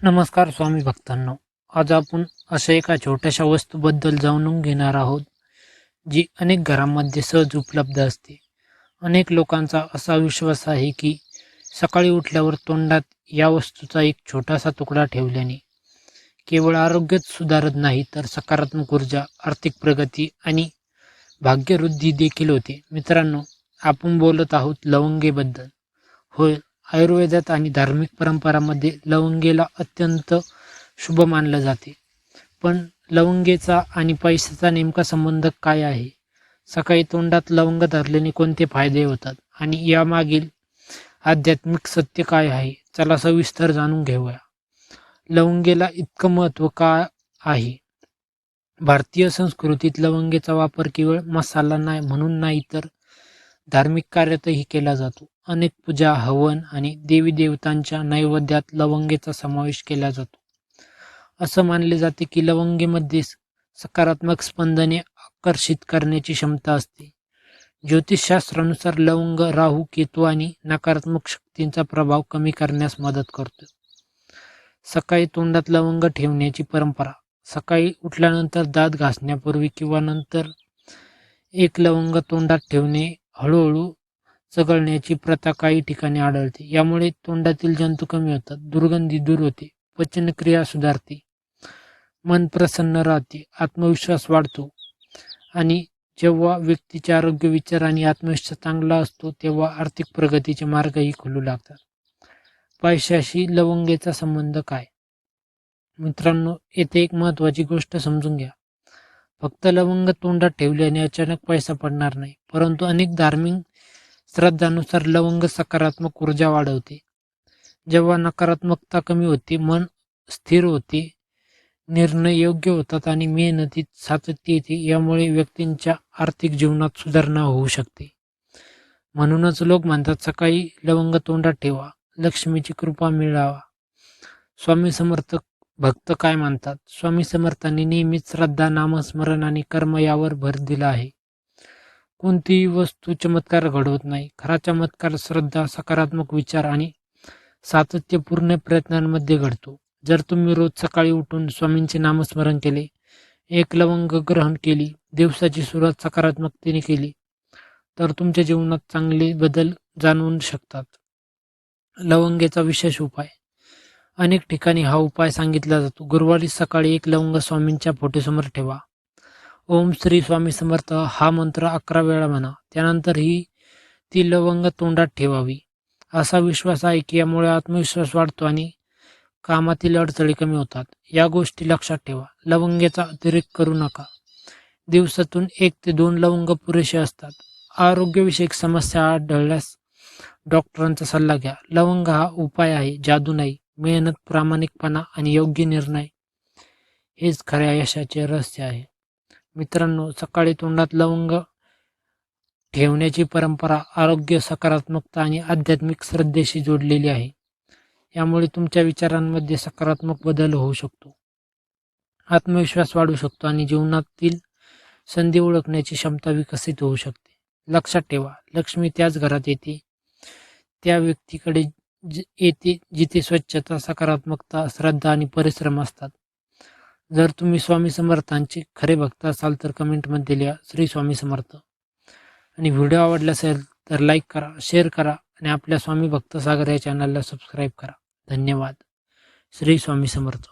नमस्कार स्वामी भक्तांनो. आज आपण अशा एका छोट्याशा वस्तूबद्दल जाणून घेणार आहोत जी अनेक घरांमध्ये सहज उपलब्ध असते. अनेक लोकांचा असा विश्वास आहे की सकाळी उठल्यावर तोंडात या वस्तूचा एक छोटासा तुकडा ठेवल्याने केवळ आरोग्यच सुधारत नाही तर सकारात्मक ऊर्जा, आर्थिक प्रगती आणि भाग्यवृद्धी देखील होते. मित्रांनो, आपण बोलत आहोत लवंगेबद्दल. होय, आयुर्वेदात आणि धार्मिक परंपरांमध्ये लवंगेला अत्यंत शुभ मानलं जाते. पण लवंगेचा आणि पैशाचा नेमका संबंध काय आहे? सकाळी तोंडात लवंग धरल्याने कोणते फायदे होतात आणि यामागील आध्यात्मिक सत्य काय आहे? चला सविस्तर जाणून घेऊया. लवंगेला इतकं महत्त्व का आहे? भारतीय संस्कृतीत लवंगेचा वापर केवळ मसाला नाही म्हणून नाही तर धार्मिक कार्यातही केला जातो. अनेक पूजा, हवन आणि देवी देवतांच्या नैवेद्यात लवंगेचा समावेश केला जातो. असं मानले जाते की लवंगेमध्ये सकारात्मक स्पंदने आकर्षित करण्याची क्षमता असते. ज्योतिषशास्त्रानुसार लवंग राहू, केतू आणि नकारात्मक शक्तींचा प्रभाव कमी करण्यास मदत करतो. सकाळी तोंडात लवंग ठेवण्याची परंपरा. सकाळी उठल्यानंतर दात घासण्यापूर्वी किंवा नंतर एक लवंग तोंडात ठेवणे हळूहळू चघळण्याची प्रथा काही ठिकाणी आढळते. यामुळे तोंडातील जंतू कमी होतात, दुर्गंधी दूर होते, पचनक्रिया सुधारते, मन प्रसन्न राहते, आत्मविश्वास वाढतो आणि जेव्हा व्यक्तीचे आरोग्य, विचार आणि आत्मविश्वास चांगला असतो तेव्हा आर्थिक प्रगतीचे मार्गही खुलू लागतात. पैशाशी लवंगेचा संबंध काय? मित्रांनो, येथे एक महत्त्वाची गोष्ट समजून घ्या. फक्त लवंग तोंडात ठेवल्याने अचानक पैसा पडणार नाही, परंतु अनेक धार्मिक श्रद्धानुसार लवंग सकारात्मक ऊर्जा वाढवते. जेव्हा नकारात्मकता कमी होते, मन स्थिर होते, निर्णय योग्य होतात आणि मेहनतीत सातत्य येते. यामुळे व्यक्तींच्या आर्थिक जीवनात सुधारणा होऊ शकते. म्हणूनच लोक म्हणतात सकाळी लवंग तोंडात ठेवा, लक्ष्मीची कृपा मिळावा. स्वामी समर्थ भक्त काय मानतात? स्वामी समर्थांनी नेहमीच श्रद्धा, नामस्मरण आणि कर्म यावर भर दिला आहे. कोणतीही वस्तू चमत्कार घडवत नाही. खरा चमत्कार श्रद्धा, सकारात्मक विचार आणि सातत्यपूर्ण प्रयत्नांमध्ये घडतो. जर तुम्ही रोज सकाळी उठून स्वामींचे नामस्मरण केले, एक लवंग ग्रहण केली, दिवसाची सुरुवात सकारात्मकतेने केली, तर तुमच्या जीवनात चांगले बदल जाणवू शकतात. लवंगेचा विशेष उपाय. अनेक ठिकाणी हा उपाय सांगितला जातो. गुरुवारी सकाळी एक लवंग स्वामींच्या फोटोसमोर ठेवा. ओम श्री स्वामी समर्थ हा मंत्र 11 वेळा म्हणा. त्यानंतर ती लवंग तोंडात ठेवावी. असा विश्वास आहे की यामुळे आत्मविश्वास वाढतो आणि कामातील अडथळे कमी होतात. या गोष्टी लक्षात ठेवा. लवंगेचा अतिरेक करू नका. दिवसातून 1 ते 2 लवंग पुरेसे असतात. आरोग्यविषयक समस्या आढळल्यास डॉक्टरांचा सल्ला घ्या. लवंग हा उपाय आहे, जादू नाही. मेहनत, प्रामाणिकपणा आणि योग्य निर्णय हेच खऱ्या यशाचे रहस्य आहे. मित्रांनो, सकाळी तोंडात लवंग ठेवण्याची परंपरा आरोग्य, सकारात्मकता आणि आध्यात्मिक श्रद्धेशी जोडलेली आहे. यामुळे तुमच्या विचारांमध्ये सकारात्मक बदल होऊ शकतो, आत्मविश्वास वाढू शकतो आणि जीवनातील संधी ओळखण्याची क्षमता विकसित होऊ शकते. लक्षात ठेवा, लक्ष्मी त्याच घरात येते, त्या व्यक्तीकडे येते जिथे स्वच्छता, सकारात्मकता, श्रद्धा आणि परिश्रम असतात. जर तुम्ही स्वामी समर्थांचे खरे भक्त असाल तर कमेंटमध्ये लिहा श्री स्वामी समर्थ. आणि व्हिडिओ आवडला असेल तर लाईक करा, शेअर करा आणि आपल्या स्वामी भक्त सागर या चॅनलला सबस्क्राईब करा. धन्यवाद. श्री स्वामी समर्थ.